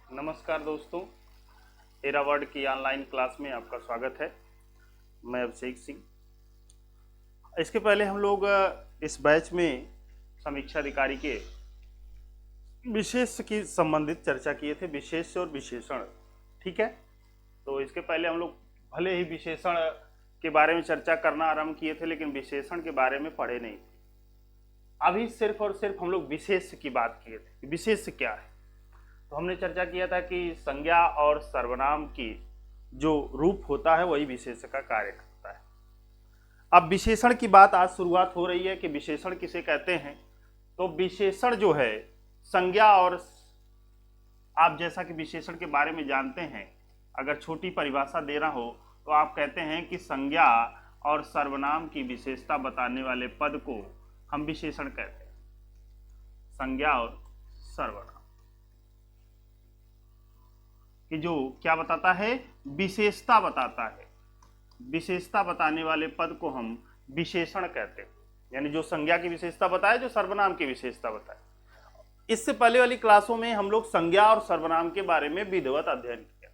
नमस्कार दोस्तों, era word की ऑनलाइन क्लास में आपका स्वागत है। मैं अभिषेक सिंह। इसके पहले हम लोग इस बैच में समीक्षा अधिकारी के विशेष की संबंधित चर्चा किए थे, विशेष और विशेषण। ठीक है, तो इसके पहले हम लोग भले ही विशेषण के बारे में चर्चा करना आरंभ किए थे, लेकिन विशेषण के बारे में पढ़े नहीं थे। अभी सिर्फ और सिर्फ हम लोग विशेष की बात किए थे। विशेष क्या है? तो हमने चर्चा किया था कि संज्ञा और सर्वनाम की जो रूप होता है वही विशेष का कार्य करता है। अब विशेषण की बात आज शुरुआत हो रही है कि विशेषण किसे कहते हैं। तो विशेषण जो है संज्ञा और आप जैसा कि विशेषण के बारे में जानते हैं, अगर छोटी परिभाषा देना हो तो आप कहते हैं कि संज्ञा और सर्वनाम की विशेषता बताने वाले पद को हम विशेषण कहते हैं। संज्ञा और सर्वनाम कि जो क्या बताता है, विशेषता बताता है। विशेषता बताने वाले पद को हम विशेषण कहते हैं, यानी जो संज्ञा की विशेषता बताए, जो सर्वनाम की विशेषता बताए। इससे पहले वाली क्लासों में हम लोग संज्ञा और सर्वनाम के बारे में विधिवत अध्ययन किया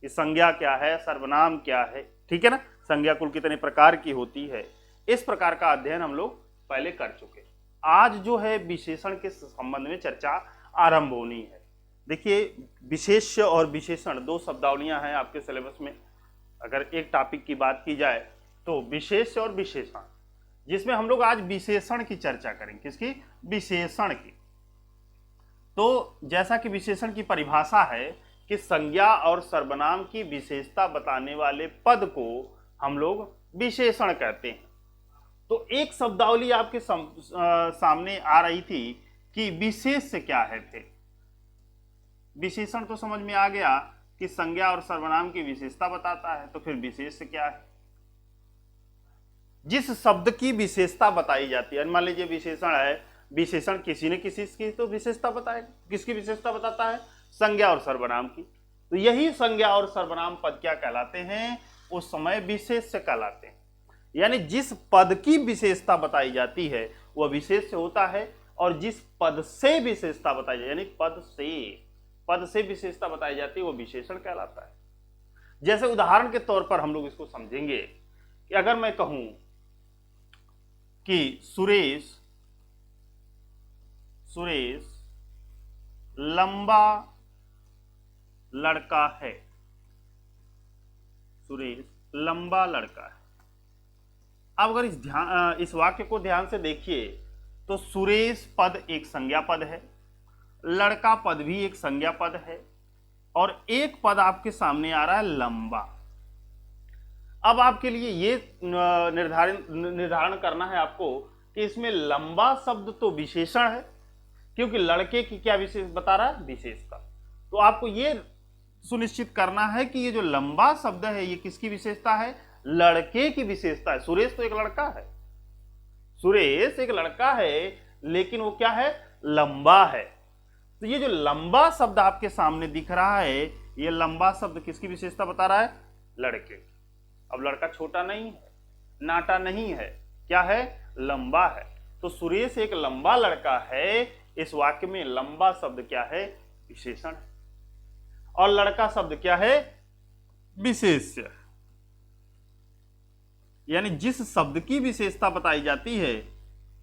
कि संज्ञा क्या है, सर्वनाम क्या है। ठीक है ना, संज्ञा कुल कितने प्रकार की होती है, इस प्रकार का अध्ययन हम लोग पहले कर चुके। आज जो है विशेषण के संबंध में चर्चा आरंभ होनी है। देखिए, विशेष और विशेषण दो शब्दावलियां हैं आपके सिलेबस में। अगर एक टॉपिक की बात की जाए तो विशेष और विशेषण, जिसमें हम लोग आज विशेषण की चर्चा करेंगे। किसकी? विशेषण की। तो जैसा कि विशेषण की परिभाषा है कि संज्ञा और सर्वनाम की विशेषता बताने वाले पद को हम लोग विशेषण कहते हैं। तो एक शब्दावली आपके सामने आ रही थी कि विशेष क्या है। फिर विशेषण तो समझ में आ गया कि संज्ञा और सर्वनाम की विशेषता बताता है, तो फिर विशेष क्या है? जिस शब्द की विशेषता बताई जाती है। मान लीजिए विशेषण है, विशेषण किसी न किसी की तो विशेषता बताएगा। किसकी विशेषता बताता है? संज्ञा और सर्वनाम की। तो यही संज्ञा और सर्वनाम पद क्या कहलाते हैं? उस समय विशेष कहलाते हैं। यानी जिस पद की विशेषता बताई जाती है वह विशेष होता है, और जिस पद से विशेषता बताई जाती है, यानी पद से विशेषता बताई जाती है, वो विशेषण कहलाता है। जैसे उदाहरण के तौर पर हम लोग इसको समझेंगे कि अगर मैं कहूं कि सुरेश लंबा लड़का है। सुरेश लंबा लड़का है। अब अगर इस वाक्य को ध्यान से देखिए तो सुरेश पद एक संज्ञा पद है, लड़का पद भी एक संज्ञा पद है, और एक पद आपके सामने आ रहा है लंबा। अब आपके लिए ये निर्धारण करना है आपको कि इसमें लंबा शब्द तो विशेषण है, क्योंकि लड़के की क्या विशेष बता रहा है? विशेषता। तो आपको ये सुनिश्चित करना है कि ये जो लंबा शब्द है ये किसकी विशेषता है? लड़के की विशेषता है। सुरेश तो एक लड़का है, सुरेश एक लड़का है, लेकिन वो क्या है? लंबा है। तो ये जो लंबा शब्द आपके सामने दिख रहा है, ये लंबा शब्द किसकी विशेषता बता रहा है? लड़के की। अब लड़का छोटा नहीं है, नाटा नहीं है, क्या है? लंबा है। तो सुरेश एक लंबा लड़का है। इस वाक्य में लंबा शब्द क्या है? विशेषण है, और लड़का शब्द क्या है? विशेष्य। यानी जिस शब्द की विशेषता बताई जाती है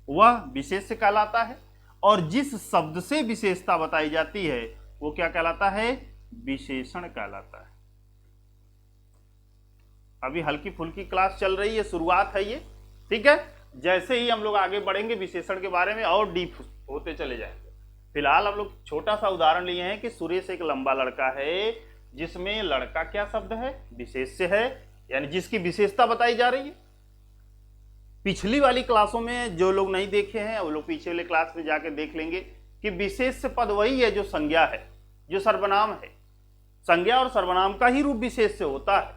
वह विशेष्य कहलाता है, और जिस शब्द से विशेषता बताई जाती है वो क्या कहलाता है? विशेषण कहलाता है। अभी हल्की फुल्की क्लास चल रही है, शुरुआत है ये। ठीक है, जैसे ही हम लोग आगे बढ़ेंगे विशेषण के बारे में और डीप होते चले जाएंगे। फिलहाल हम लोग छोटा सा उदाहरण लिए हैं कि सुरेश एक लंबा लड़का है, जिसमें लड़का क्या शब्द है? विशेष्य है, यानी जिसकी विशेषता बताई जा रही है। पिछली वाली क्लासों में जो लोग नहीं देखे हैं वो लोग पीछे वाले क्लास में जाके देख लेंगे कि विशेष पद वही है जो संज्ञा है, जो सर्वनाम है। संज्ञा और सर्वनाम का ही रूप विशेष होता है।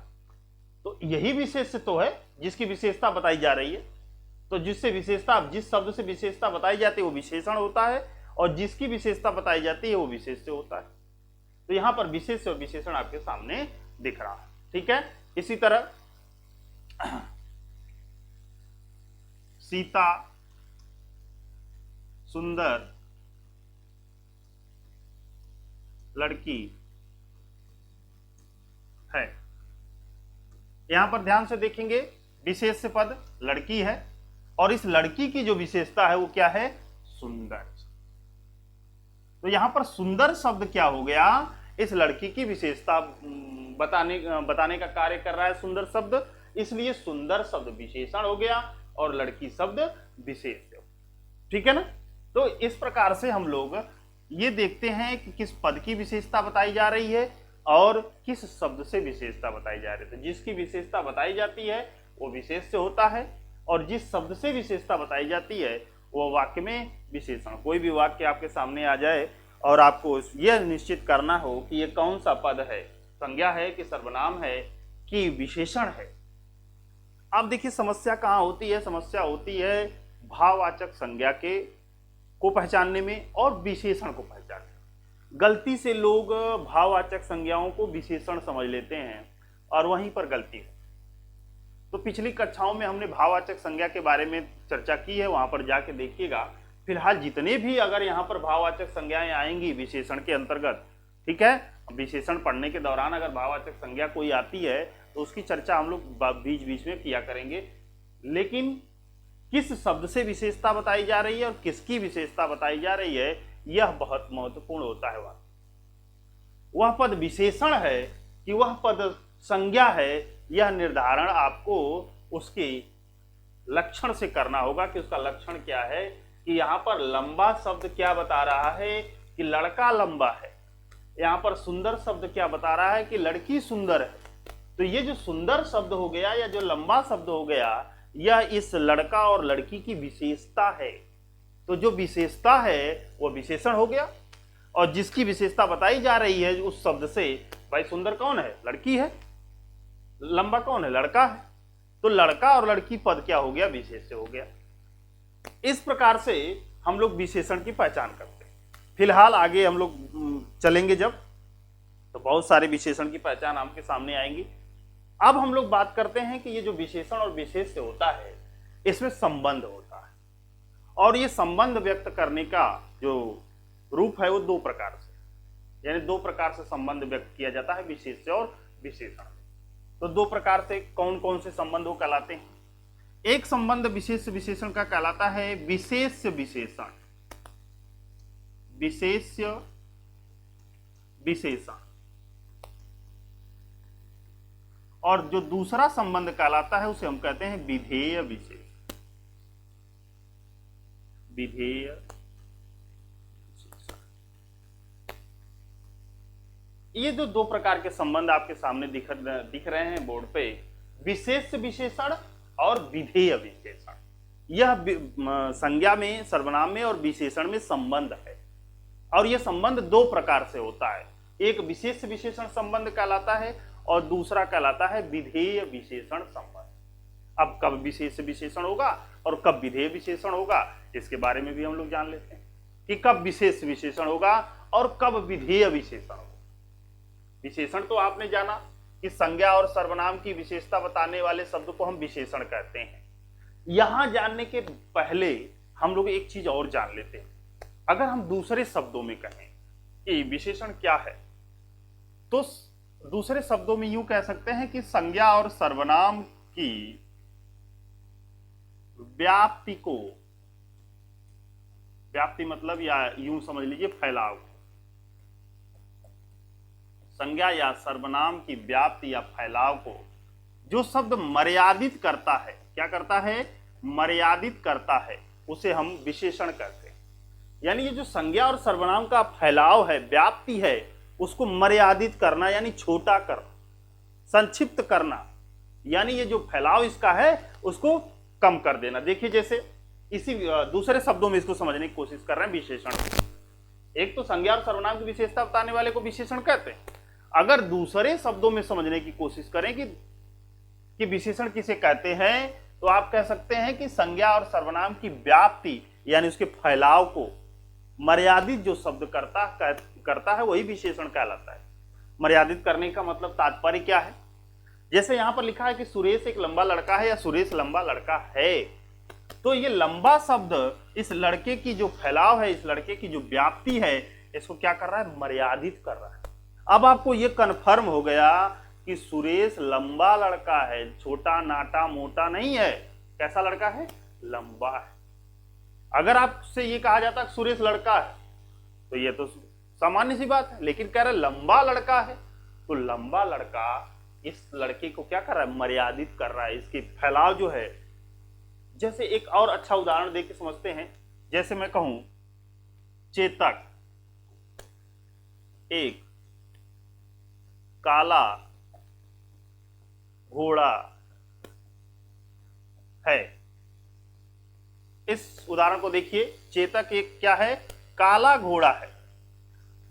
तो यही विशेष तो है जिसकी विशेषता बताई जा रही है। तो जिससे विशेषता, जिस शब्द से विशेषता बताई जाती है वो विशेषण होता है, और जिसकी विशेषता बताई जाती है वो विशेष होता है। तो यहां पर विशेष और विशेषण आपके सामने दिख रहा है। ठीक है, इसी तरह सीता सुंदर लड़की है। यहां पर ध्यान से देखेंगे, विशेष्य पद लड़की है और इस लड़की की जो विशेषता है वो क्या है, सुंदर। तो यहां पर सुंदर शब्द क्या हो गया, इस लड़की की विशेषता बताने का कार्य कर रहा है सुंदर शब्द, इसलिए सुंदर शब्द विशेषण हो गया और लड़की शब्द विशेष्य। ठीक है ना। तो इस प्रकार से हम लोग ये देखते हैं कि किस पद की विशेषता बताई जा रही है और किस शब्द से विशेषता बताई जा रही है। तो जिसकी विशेषता बताई जाती है वो विशेष्य होता है और जिस शब्द से विशेषता बताई जाती है वो वाक्य में विशेषण। कोई भी वाक्य आपके सामने आ जाए और आपको यह निश्चित करना हो कि ये कौन सा पद है, संज्ञा है कि सर्वनाम है कि विशेषण है। अब देखिए समस्या कहाँ होती है, समस्या होती है भाववाचक संज्ञा के को पहचानने में और विशेषण को पहचानने में। गलती से लोग भाववाचक संज्ञाओं को विशेषण समझ लेते हैं और वहीं पर गलती है। तो पिछली कक्षाओं में हमने भाववाचक संज्ञा के बारे में चर्चा की है, वहां पर जाके देखिएगा। फिलहाल जितने भी अगर यहाँ पर भाववाचक संज्ञाएं आएंगी विशेषण के अंतर्गत, ठीक है, विशेषण पढ़ने के दौरान अगर भाववाचक संज्ञा कोई आती है तो उसकी चर्चा हम लोग बीच बीच में किया करेंगे। लेकिन किस शब्द से विशेषता बताई जा रही है और किसकी विशेषता बताई जा रही है, यह बहुत महत्वपूर्ण होता है। वह पद विशेषण है कि वह पद संज्ञा है, यह निर्धारण आपको उसके लक्षण से करना होगा कि उसका लक्षण क्या है। कि यहाँ पर लंबा शब्द क्या बता रहा है कि लड़का लंबा है, यहाँ पर सुंदर शब्द क्या बता रहा है कि लड़की सुंदर है। तो ये जो सुंदर शब्द हो गया या जो लंबा शब्द हो गया, यह इस लड़का और लड़की की विशेषता है। तो जो विशेषता है वो विशेषण हो गया और जिसकी विशेषता बताई जा रही है उस शब्द से, भाई सुंदर कौन है, लड़की है, लंबा कौन है, लड़का है। तो लड़का और लड़की पद क्या हो गया, विशेष्य हो गया। इस प्रकार से हम लोग विशेषण की पहचान करते हैं। फिलहाल आगे हम लोग चलेंगे जब, तो बहुत सारे विशेषण की पहचान आपके सामने आएंगी। अब हम लोग बात करते हैं कि ये जो विशेषण और विशेष्य होता है इसमें संबंध होता है और ये संबंध व्यक्त करने का जो रूप है वो दो प्रकार से, यानी दो प्रकार से संबंध व्यक्त किया जाता है विशेष्य और विशेषण। तो दो प्रकार से कौन कौन से संबंध वो कहलाते हैं। एक संबंध विशेष विशेषण का कहलाता है विशेष्य विशेषण, विशेष्य विशेषण। और जो दूसरा संबंध कहलाता है उसे हम कहते हैं विधेय विशेषण, विधेय विशेषण। ये जो दो प्रकार के संबंध आपके सामने दिख रहे हैं बोर्ड पे, विशेष विशेषण और विधेय विशेषण, यह संज्ञा में, सर्वनाम में और विशेषण में संबंध है। और यह संबंध दो प्रकार से होता है, एक विशेष विशेषण संबंध कहलाता है और दूसरा कहलाता है विधेय विशेषण संबंध। अब कब विशेष विशेषण होगा और कब विधेय विशेषण होगा, इसके बारे में भी हम लोग जान लेते हैं कि कब विशेष विशेषण होगा और कब विधेय विशेषण होगा। विशेषण तो आपने जाना कि संज्ञा और सर्वनाम की विशेषता बताने वाले शब्द को हम विशेषण कहते हैं। यहां जानने के पहले हम लोग एक चीज और जान लेते हैं। अगर हम दूसरे शब्दों में कहें कि विशेषण क्या है, तो दूसरे शब्दों में यूं कह सकते हैं कि संज्ञा और सर्वनाम की व्याप्ति को, व्याप्ति मतलब या यूं समझ लीजिए फैलाव, संज्ञा या सर्वनाम की व्याप्ति या फैलाव को जो शब्द मर्यादित करता है, क्या करता है, मर्यादित करता है, उसे हम विशेषण कहते हैं। यानी ये जो संज्ञा और सर्वनाम का फैलाव है, व्याप्ति है, उसको मर्यादित करना यानी छोटा करना, संक्षिप्त करना, यानी ये जो फैलाव इसका है उसको कम कर देना। देखिए जैसे इसी दूसरे शब्दों में इसको समझने की कोशिश कर रहे हैं विशेषण। एक तो संज्ञा और सर्वनाम की विशेषता बताने वाले को विशेषण कहते हैं। अगर दूसरे शब्दों में समझने की कोशिश करें कि विशेषण किसे कहते हैं, तो आप कह सकते हैं कि संज्ञा और सर्वनाम की व्याप्ति यानी उसके फैलाव को मर्यादित जो शब्द करता है वही विशेषण कहलाता है। मर्यादित करने का मतलब तात्पर्य क्या है, जैसे यहां पर लिखा है कि सुरेश एक लंबा लड़का है या सुरेश लंबा लड़का है, तो ये लंबा शब्द इस लड़के की जो फैलाव है, इस लड़के की जो व्याप्ति है, इसको क्या कर रहा है, मर्यादित कर रहा है। अब आपको ये कन्फर्म हो गया कि कि सुरेश लंबा लड़का है, छोटा नाटा मोटा नहीं है। कैसा लड़का है? लंबा है। अगर आपसे ये कहा जाता कि सुरेश लड़का है तो ये तो सामान्य सी बात है, लेकिन कह रहे लंबा लड़का है, तो लंबा लड़का इस लड़के को क्या कर रहा है? मर्यादित कर रहा है। इसकी फैलाव जो है, जैसे एक और अच्छा उदाहरण देके समझते हैं। जैसे मैं कहूं चेतक एक काला घोड़ा है। इस उदाहरण को देखिए, चेतक एक क्या है? काला घोड़ा है।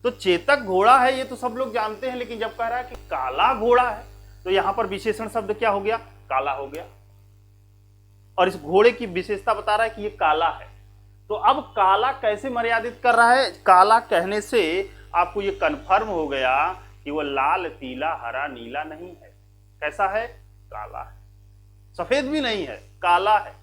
तो चेतक घोड़ा है ये तो सब लोग जानते हैं, लेकिन जब कह रहा है कि काला घोड़ा है तो यहां पर विशेषण शब्द क्या हो गया? काला हो गया। और इस घोड़े की विशेषता बता रहा है कि ये काला है। तो अब काला कैसे मर्यादित कर रहा है? काला कहने से आपको ये कन्फर्म हो गया कि वो लाल पीला हरा नीला नहीं है। कैसा है? काला है। सफेद भी नहीं है, काला है।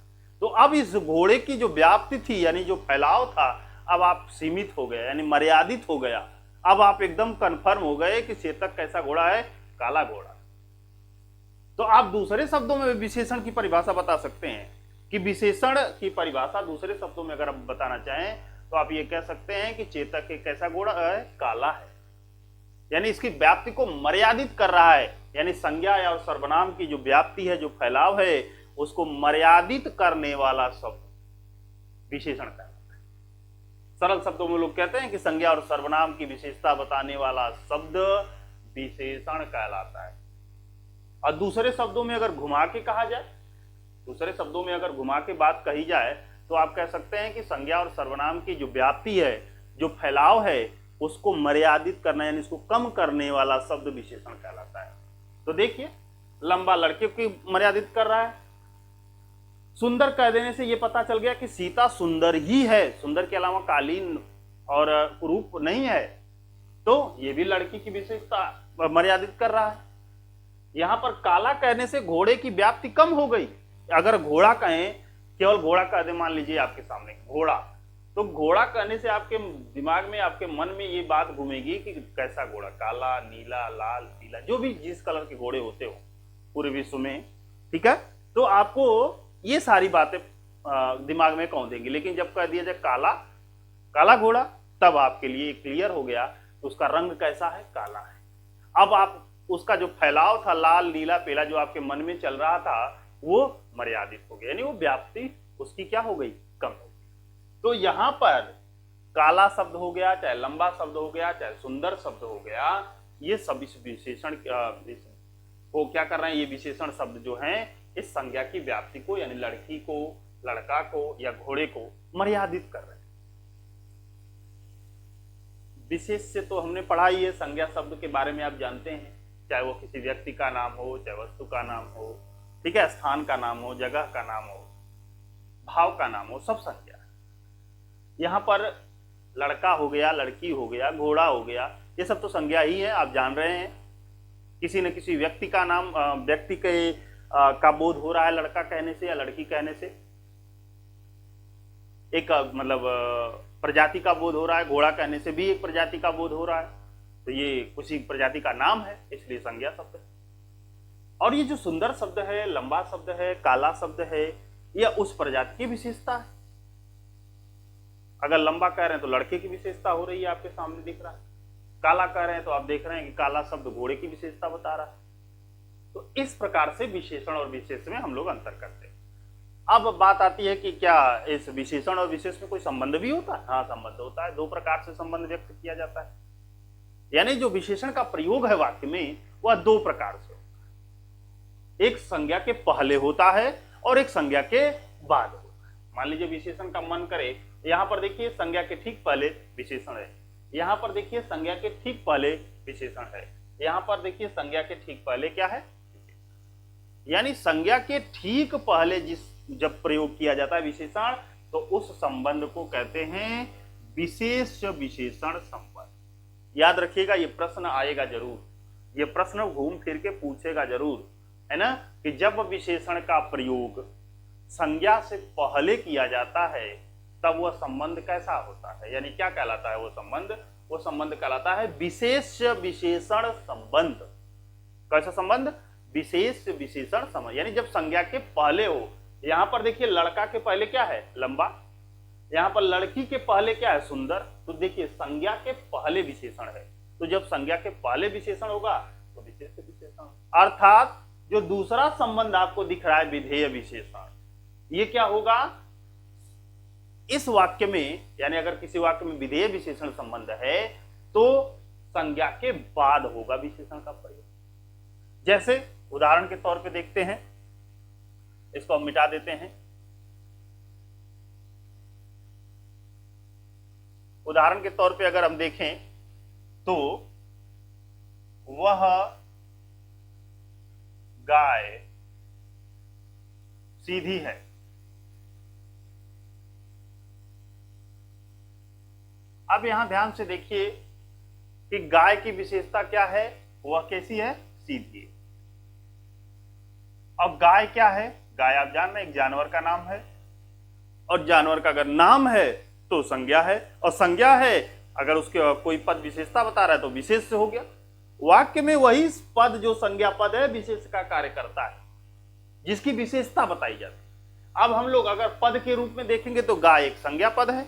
तो अब इस घोड़े की जो व्याप्ति थी, यानी जो फैलाव था, अब आप सीमित हो गए, यानी मर्यादित हो गया। अब आप एकदम कन्फर्म हो गए कि चेतक कैसा घोड़ा है? काला घोड़ा। तो आप दूसरे शब्दों में विशेषण की परिभाषा बता सकते हैं कि विशेषण की परिभाषा दूसरे शब्दों में अगर आप बताना चाहें तो आप ये कह सकते हैं कि चेतक एक कैसा घोड़ा है? काला है। यानी इसकी व्याप्ति को मर्यादित कर रहा है, यानी संज्ञा या सर्वनाम की जो व्याप्ति है, जो फैलाव है, उसको मर्यादित करने वाला शब्द विशेषण कहलाता है। सरल शब्दों में लोग कहते हैं कि संज्ञा और सर्वनाम की विशेषता बताने वाला शब्द विशेषण कहलाता है। और दूसरे शब्दों में अगर घुमा के कहा जाए, दूसरे शब्दों में अगर घुमा के बात कही जाए तो आप कह सकते हैं कि संज्ञा और सर्वनाम की जो व्याप्ति है, जो फैलाव है, उसको मर्यादित करना यानी इसको कम करने वाला शब्द विशेषण कहलाता है। तो देखिए, लंबा लड़के को मर्यादित कर रहा है। सुंदर कह देने से यह पता चल गया कि सीता सुंदर ही है, सुंदर के अलावा कालीन और कुरूप नहीं है। तो यह भी लड़की की विशेषता मर्यादित कर रहा है। यहां पर काला कहने से घोड़े की व्याप्ति कम हो गई। अगर घोड़ा कहें, केवल घोड़ा कह दे, मान लीजिए आपके सामने घोड़ा, तो घोड़ा कहने से आपके दिमाग में, आपके मन में ये बात घूमेगी कि कैसा घोड़ा? काला, नीला, लाल, पीला, जो भी जिस कलर के घोड़े होते हो पूरे विश्व में, ठीक है। तो आपको ये सारी बातें दिमाग में कौन देंगी। लेकिन जब कह दिया जाए काला, काला घोड़ा, तब आपके लिए क्लियर हो गया उसका रंग कैसा है? काला है। अब आप उसका जो फैलाव था, लाल नीला पीला, जो आपके मन में चल रहा था, वो मर्यादित हो गया, यानी वो व्याप्ति उसकी क्या हो गई? कम हो गई। तो यहां पर काला शब्द हो गया, चाहे लंबा शब्द हो गया, चाहे सुंदर शब्द हो गया, ये सब इस विशेषण को क्या कर रहे हैं? ये विशेषण शब्द जो हैं इस संज्ञा की व्याप्ति को, यानी लड़की को, लड़का को या घोड़े को मर्यादित कर रहे हैं। विशेष से तो हमने पढ़ा ही है, संज्ञा शब्द के बारे में आप जानते हैं, चाहे वो किसी व्यक्ति का नाम हो, चाहे वस्तु का नाम हो, ठीक है, स्थान का नाम हो, जगह का नाम हो, भाव का नाम हो, सब संज्ञा है। यहां पर लड़का हो गया, लड़की हो गया, घोड़ा हो गया, ये सब तो संज्ञा ही है, आप जान रहे हैं। किसी न किसी व्यक्ति का नाम, व्यक्ति के का बोध हो रहा है लड़का कहने से या लड़की कहने से। एक मतलब प्रजाति का बोध हो रहा है, घोड़ा कहने से भी एक प्रजाति का बोध हो रहा है, तो ये किसी प्रजाति का नाम है, इसलिए संज्ञा शब्द है। और ये जो सुंदर शब्द है, लंबा शब्द है, काला शब्द है, यह उस प्रजाति की विशेषता है। अगर लंबा कह रहे हैं तो लड़के की विशेषता हो रही है, आपके सामने दिख रहा है। काला कह रहे हैं तो आप देख रहे हैं कि काला शब्द घोड़े की विशेषता बता रहा है। तो इस प्रकार से विशेषण और विशेष में हम लोग अंतर करते हैं। अब बात आती है कि क्या इस विशेषण और विशेष में कोई संबंध भी होता है? हाँ, संबंध होता है। दो प्रकार से संबंध व्यक्त किया जाता है, यानी जो विशेषण का प्रयोग है वाक्य में, वह दो प्रकार से होता है। एक संज्ञा के पहले होता है और एक संज्ञा के बाद होता है। मान लीजिए विशेषण का मन करे, यहां पर देखिए संज्ञा के ठीक पहले विशेषण है, यहां पर देखिए संज्ञा के ठीक पहले विशेषण है, यहां पर देखिए संज्ञा के ठीक पहले क्या है? यानी संज्ञा के ठीक पहले जब प्रयोग किया जाता है विशेषण, तो उस संबंध को कहते हैं विशेष विशेषण संबंध। याद रखिएगा, ये प्रश्न आएगा जरूर, ये प्रश्न घूम फिर के पूछेगा जरूर, है ना, कि जब विशेषण का प्रयोग संज्ञा से पहले किया जाता है तब वह संबंध कैसा होता है, यानी क्या कहलाता है वो संबंध? वो संबंध कहलाता है विशेष विशेषण संबंध। कैसा संबंध? विशेष विशेषण संबंध, यानी जब संज्ञा के पहले हो। यहां पर देखिए लड़का के पहले क्या है? लंबा। यहां पर लड़की के पहले क्या है? सुंदर। तो देखिए संज्ञा के पहले विशेषण है, तो जब संज्ञा के पहले विशेषण होगा तो विशेष विशेषण। अर्थात जो दूसरा संबंध आपको दिख रहा है विधेय विशेषण, ये क्या होगा इस वाक्य में? यानी अगर किसी वाक्य में विधेय विशेषण संबंध है तो संज्ञा के बाद होगा विशेषण का प्रयोग। जैसे उदाहरण के तौर पे देखते हैं, इसको हम मिटा देते हैं। उदाहरण के तौर पे अगर हम देखें तो वह गाय सीधी है। अब यहां ध्यान से देखिए कि गाय की विशेषता क्या है? वह कैसी है? सीधी है। अब गाय क्या है? गाय आप जान रहे हैं एक जानवर का नाम है, और जानवर का अगर नाम है तो संज्ञा है, और संज्ञा है अगर उसके कोई पद विशेषता बता रहा है तो विशेष से हो गया। वाक्य में वही पद जो संज्ञा पद है विशेष का कार्य करता है, जिसकी विशेषता बताई जाती है। अब हम लोग अगर पद के रूप में देखेंगे तो गाय एक संज्ञा पद है,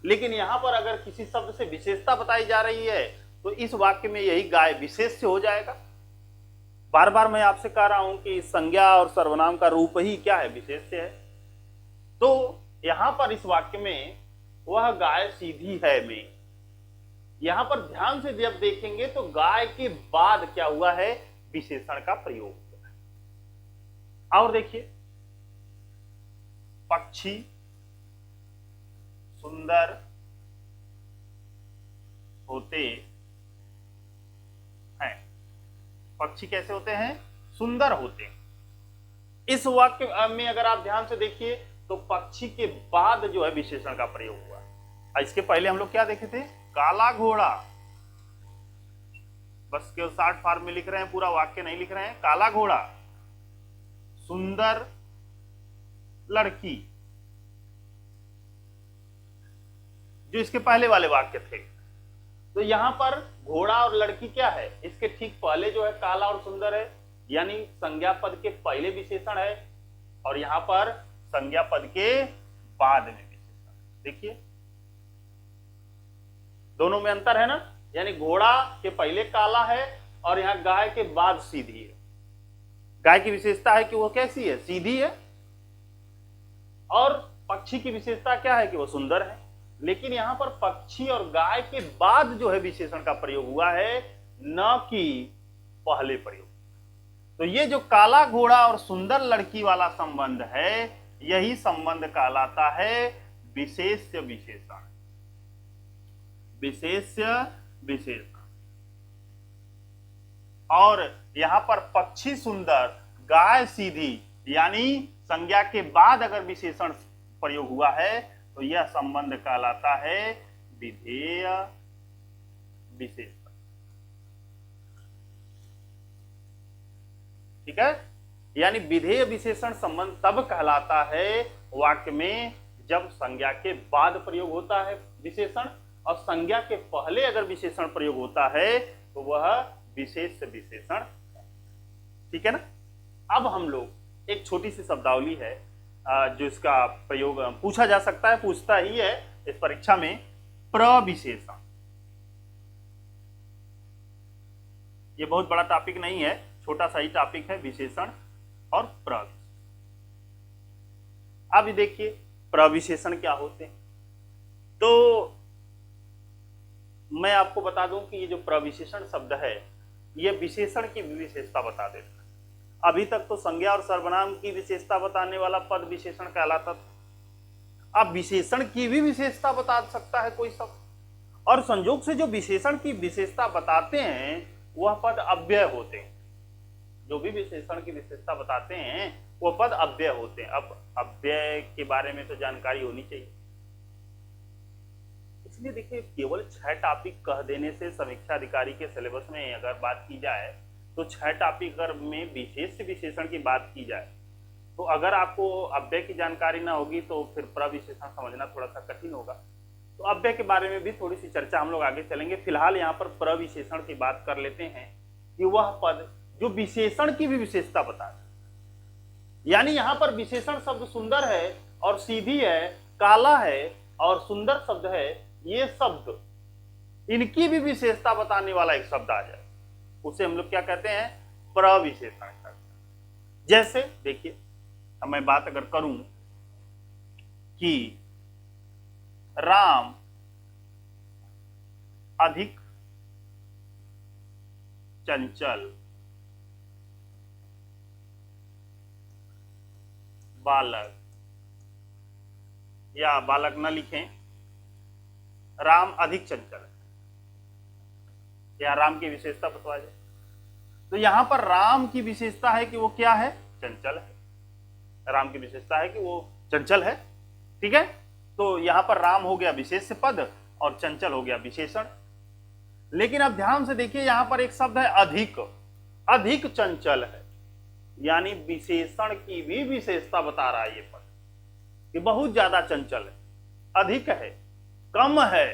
लेकिन यहां पर अगर किसी शब्द से विशेषता बताई जा रही है तो इस वाक्य में यही गाय विशेष से हो जाएगा। बार बार मैं आपसे कह रहा हूं कि संज्ञा और सर्वनाम का रूप ही क्या है? विशेष से है। तो यहां पर इस वाक्य में वह गाय सीधी है में, यहां पर ध्यान से जब देखेंगे तो गाय के बाद क्या हुआ है? विशेषण का प्रयोग हुआ है। और देखिए पक्षी सुंदर होते हैं। पक्षी कैसे होते हैं? सुंदर होते हैं। इस वाक्य में अगर आप ध्यान से देखिए तो पक्षी के बाद जो है विशेषण का प्रयोग हुआ। इसके पहले हम लोग क्या देखे थे? काला घोड़ा। बस केवल शॉर्ट फॉर्म में लिख रहे हैं, पूरा वाक्य नहीं लिख रहे हैं। काला घोड़ा, सुंदर लड़की, जो इसके पहले वाले वाक्य थे। तो यहां पर घोड़ा और लड़की क्या है? इसके ठीक पहले जो है काला और सुंदर है, यानी संज्ञा पद के पहले विशेषण है, और यहां पर संज्ञा पद के बाद में विशेषण। देखिए दोनों में अंतर है ना, यानी घोड़ा के पहले काला है और यहां गाय के बाद सीधी है। गाय की विशेषता है कि वो कैसी है? सीधी है। और पक्षी की विशेषता क्या है? कि वो सुंदर है। लेकिन यहां पर पक्षी और गाय के बाद जो है विशेषण का प्रयोग हुआ है, न कि पहले प्रयोग। तो ये जो काला घोड़ा और सुंदर लड़की वाला संबंध है, यही संबंध कहलाता है विशेष्य विशेषण। विशेष्य विशेषण। और यहां पर पक्षी सुंदर, गाय सीधी, यानी संज्ञा के बाद अगर विशेषण प्रयोग हुआ है तो यह संबंध कहलाता है विधेय विशेषण। ठीक है, यानी विधेय विशेषण संबंध तब कहलाता है वाक्य में जब संज्ञा के बाद प्रयोग होता है विशेषण, और संज्ञा के पहले अगर विशेषण प्रयोग होता है तो वह विशेष विशेषण। ठीक है ना। अब हम लोग एक छोटी सी शब्दावली है जो इसका प्रयोग पूछा जा सकता है, पूछता ही है इस परीक्षा में, प्रविशेषण। ये बहुत बड़ा टॉपिक नहीं है, छोटा सा ही टॉपिक है, विशेषण और प्रविशेषण। अब देखिए प्रविशेषण क्या होते हैं। तो मैं आपको बता दूं कि ये जो प्रविशेषण शब्द है ये विशेषण की विशेषता बता देता है। अभी तक तो संज्ञा और सर्वनाम की विशेषता बताने वाला पद विशेषण कहलाता था। अब विशेषण की भी विशेषता बता सकता है कोई शब्द, और संयोग से जो विशेषण की विशेषता बताते हैं वह पद अव्यय होते हैं। जो भी विशेषण की विशेषता बताते हैं वह पद अव्यय होते हैं। अब अव्यय के बारे में तो जानकारी होनी चाहिए। इसलिए देखिए केवल 6 टॉपिक कह देने से समीक्षा अधिकारी के सिलेबस में अगर बात की जाए तो 6 टॉपिक अगर में विशेष विशेषण की बात की जाए तो अगर आपको अव्यय की जानकारी ना होगी तो फिर प्रविशेषण समझना थोड़ा सा कठिन होगा। तो अव्यय के बारे में भी थोड़ी सी चर्चा हम लोग आगे चलेंगे। फिलहाल यहाँ पर प्रविशेषण की बात कर लेते हैं कि वह पद जो विशेषण की भी विशेषता बताता है। यानी यहां पर विशेषण शब्द सुंदर है और सीधी है, काला है और सुंदर शब्द है, ये शब्द इनकी भी विशेषता बताने वाला एक शब्द आ जाए, उसे हम लोग क्या कहते हैं, प्रविशेषण कहते हैं। जैसे देखिए, अब मैं बात अगर करूं कि राम अधिक चंचल बालक, या बालक न लिखें, राम अधिक चंचल है, या राम की विशेषता बतवा जाए। तो यहां पर राम की विशेषता है कि वो क्या है, चंचल है। राम की विशेषता है कि वो चंचल है, ठीक है। तो यहां पर राम हो गया विशेष्य पद और चंचल हो गया विशेषण। लेकिन अब ध्यान से देखिए, यहां पर एक शब्द है अधिक, अधिक चंचल है, यानी विशेषण की भी विशेषता बता रहा है ये पद कि बहुत ज्यादा चंचल है, अधिक है, कम है।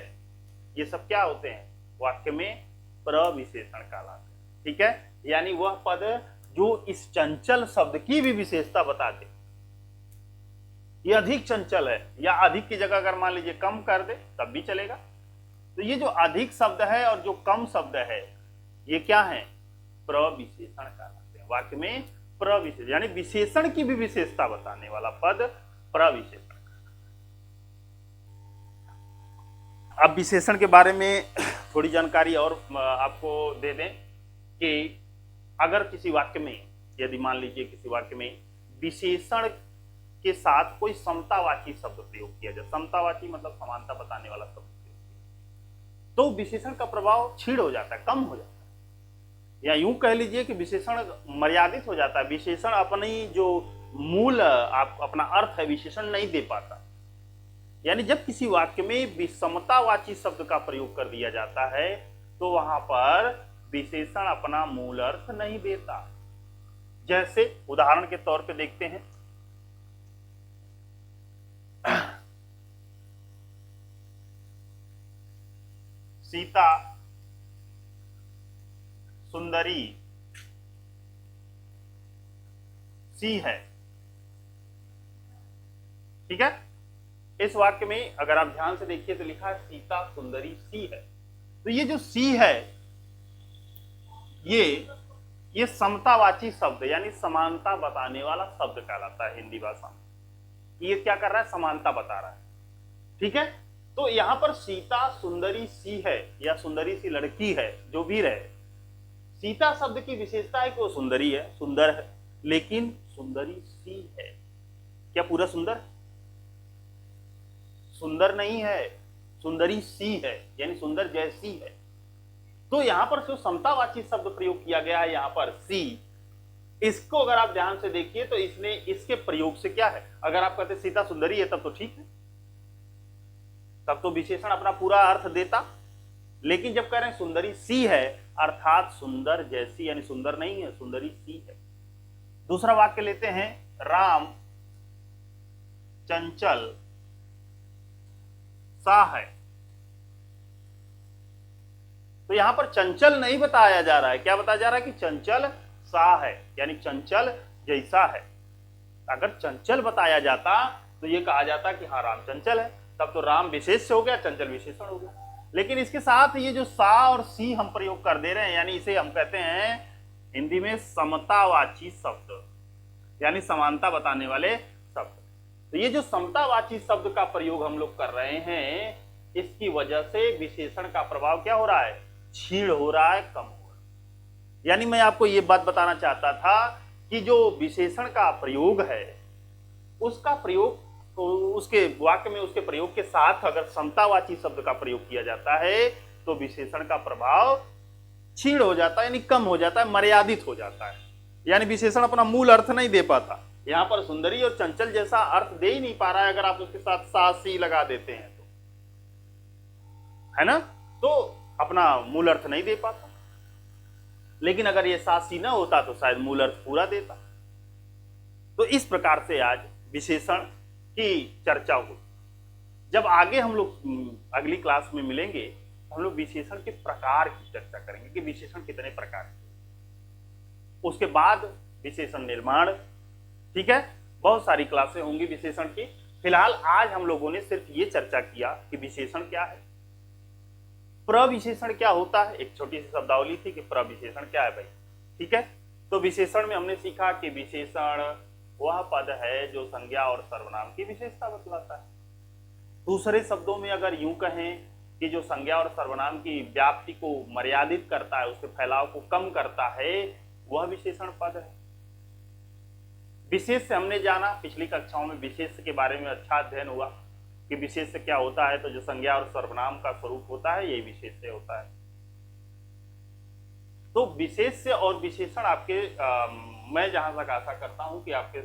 ये सब क्या होते हैं, वाक्य में प्रविशेषण कहलाते हैं, ठीक है। यानी वह पद जो इस चंचल शब्द की भी विशेषता बता दे। ये अधिक चंचल है, या अधिक की जगह अगर मान लीजिए कम कर दे तब भी चलेगा। तो ये जो अधिक शब्द है और जो कम शब्द है, ये क्या है, प्रविशेषण कहलाते हैं। वाक्य में प्रविशेषण यानी विशेषण की भी विशेषता बताने वाला पद प्रविशेषण। अब विशेषण के बारे में थोड़ी जानकारी और आपको दे दें कि अगर किसी वाक्य में, यदि मान लीजिए किसी वाक्य में विशेषण के साथ कोई समतावाची शब्द प्रयोग किया जाए, समतावाची मतलब समानता बताने वाला शब्द प्रयोग किया, तो विशेषण का प्रभाव क्षीण हो जाता है, कम हो जाता है, या यूं कह लीजिए कि विशेषण मर्यादित हो जाता है। विशेषण अपनी जो मूल आप अपना अर्थ है विशेषण नहीं दे पाता। यानी जब किसी वाक्य में विषमतावाची शब्द का प्रयोग कर दिया जाता है तो वहां पर विशेषण अपना मूल अर्थ नहीं देता। जैसे उदाहरण के तौर पे देखते हैं, सीता सुंदरी सी है, ठीक है। इस वाक्य में अगर आप ध्यान से देखिए तो लिखा है सीता सुंदरी सी है। तो ये जो सी है, ये समतावाची शब्द यानी समानता बताने वाला शब्द कहलाता है हिंदी भाषा में। ये क्या कर रहा है, समानता बता रहा है, ठीक है। तो यहां पर सीता सुंदरी सी है या सुंदरी सी लड़की है, जो भी रहे, सीता शब्द की विशेषता है कि वो सुंदरी है, सुंदर है, लेकिन सुंदरी सी है। क्या पूरा सुंदर, सुंदर नहीं है, सुंदरी सी है यानी सुंदर जैसी है। तो यहां पर जो समतावाची शब्द प्रयोग किया गया है यहां पर सी, इसको अगर आप ध्यान से देखिए तो इसने इसके प्रयोग से क्या है, अगर आप कहते सीता सुंदरी है तब तो ठीक है, तब तो विशेषण अपना पूरा अर्थ देता। लेकिन जब कह रहे हैं सुंदरी सी है, अर्थात सुंदर जैसी, यानी सुंदर नहीं है, सुंदरी सी है। दूसरा वाक्य लेते हैं, राम चंचल सा है। तो यहां पर चंचल नहीं बताया जा रहा है, क्या बताया जा रहा है कि चंचल सा है, यानी चंचल जैसा है। अगर चंचल बताया जाता तो ये कहा जाता कि हाँ राम चंचल है, तब तो राम विशेष हो गया, चंचल विशेषण हो गया। लेकिन इसके साथ ये जो सा और सी हम प्रयोग कर दे रहे हैं, यानी इसे हम कहते हैं हिंदी में समतावाची शब्द, यानी समानता बताने वाले शब्द। तो ये जो समतावाची शब्द का प्रयोग हम लोग कर रहे हैं, इसकी वजह से विशेषण का प्रभाव क्या हो रहा है, क्षीण हो रहा है, कम हो रहा है। यानी मैं आपको ये बात बताना चाहता था कि जो विशेषण का प्रयोग है, उसका प्रयोग तो उसके वाक्य में उसके प्रयोग के साथ अगर समतावाची शब्द का प्रयोग किया जाता है तो विशेषण का प्रभाव क्षीण हो जाता है, यानी कम हो जाता है, मर्यादित हो जाता है, यानी विशेषण अपना मूल अर्थ नहीं दे पाता। यहां पर सुंदरी और चंचल जैसा अर्थ दे ही नहीं पा रहा है अगर आप उसके साथ सा सी लगा देते हैं तो, है ना, तो अपना मूल अर्थ नहीं दे पाता। लेकिन अगर ये सा सी ना होता तो शायद मूल अर्थ पूरा देता। तो इस प्रकार से आज विशेषण की चर्चा हुई। जब आगे हम लोग अगली क्लास में मिलेंगे हम लोग विशेषण के प्रकार की चर्चा करेंगे कि विशेषण कितने प्रकार के, उसके बाद विशेषण निर्माण। ठीक है, बहुत सारी क्लासें होंगी विशेषण की। फिलहाल आज हम लोगों ने सिर्फ ये चर्चा किया कि विशेषण क्या है, प्रविशेषण क्या होता है। एक छोटी सी शब्दावली थी कि प्रविशेषण क्या है भाई। ठीक है, तो विशेषण में हमने सीखा कि विशेषण वह पद है जो संज्ञा और सर्वनाम की विशेषता बतलाता है। दूसरे शब्दों में अगर यूं कहें कि जो संज्ञा और सर्वनाम की व्याप्ति को मर्यादित करता है, उसके फैलाव को कम करता है, वह विशेषण पद है। विशेष से हमने जाना, पिछली कक्षाओं में विशेष के बारे में अच्छा अध्ययन हुआ कि विशेष से क्या होता है। तो जो संज्ञा और सर्वनाम का स्वरूप होता है यही विशेष से होता है। तो विशेष से और विशेषण आपके मैं जहां तक आशा करता हूं कि आपके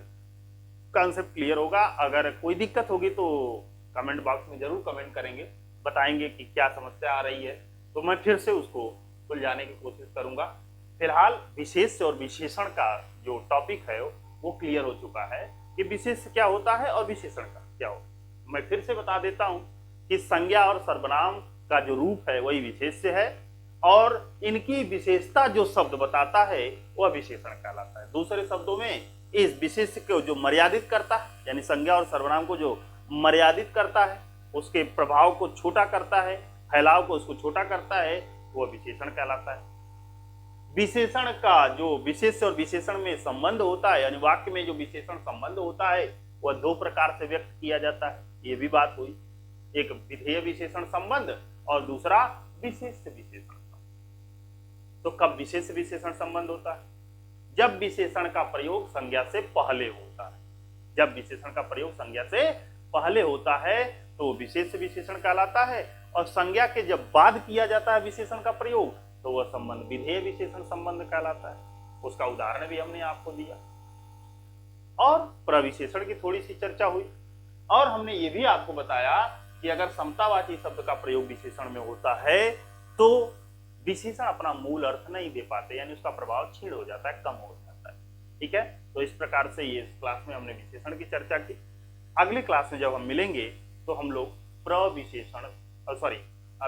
कॉन्सेप्ट क्लियर होगा। अगर कोई दिक्कत होगी तो कमेंट बॉक्स में जरूर कमेंट करेंगे, बताएंगे कि क्या समस्या आ रही है, तो मैं फिर से उसको सुलझाने की कोशिश करूंगा। फिलहाल विशेष से और विशेषण का जो टॉपिक है वो क्लियर हो चुका है कि विशेष क्या होता है और विशेषण का क्या होता है। मैं फिर से बता देता हूं कि संज्ञा और सर्वनाम का जो रूप है वही विशेष है और इनकी विशेषता जो शब्द बताता है वह विशेषण कहलाता है। दूसरे शब्दों में इस विशेष को जो मर्यादित करता है, यानी संज्ञा और सर्वनाम को जो मर्यादित करता है, उसके प्रभाव को छोटा करता है, फैलाव को उसको छोटा करता है, वह विशेषण कहलाता है। विशेषण का जो विशेष और विशेषण में संबंध होता है, यानी वाक्य में जो विशेषण संबंध होता है वह दो प्रकार से व्यक्त किया जाता है। ये भी बात हुई, एक विधेय विशेषण संबंध और दूसरा विशेष विशेषण संबंध। तो कब विशेष विशेषण संबंध होता है? जब विशेषण का प्रयोग संज्ञा से पहले होता है। जब विशेषण का प्रयोग संज्ञा से पहले होता है तो विशेष विशेषण कहलाता है, और संज्ञा के जब बाद किया जाता है विशेषण का प्रयोग तो वह संबंध विधेय विशेषण संबंध कहलाता है। उसका उदाहरण भी हमने आपको दिया और प्रविशेषण की थोड़ी सी चर्चा हुई, और हमने ये भी आपको बताया कि अगर समतावाची शब्द का प्रयोग विशेषण में होता है तो विशेषण अपना मूल अर्थ नहीं दे पाते, यानी उसका प्रभाव क्षीण हो जाता है, कम हो जाता है। ठीक है, तो इस प्रकार से ये इस क्लास में हमने विशेषण की चर्चा की। अगली क्लास में जब हम मिलेंगे तो हम लोग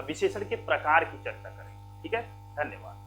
विशेषण के प्रकार की चर्चा करेंगे। ठीक है, धन्यवाद।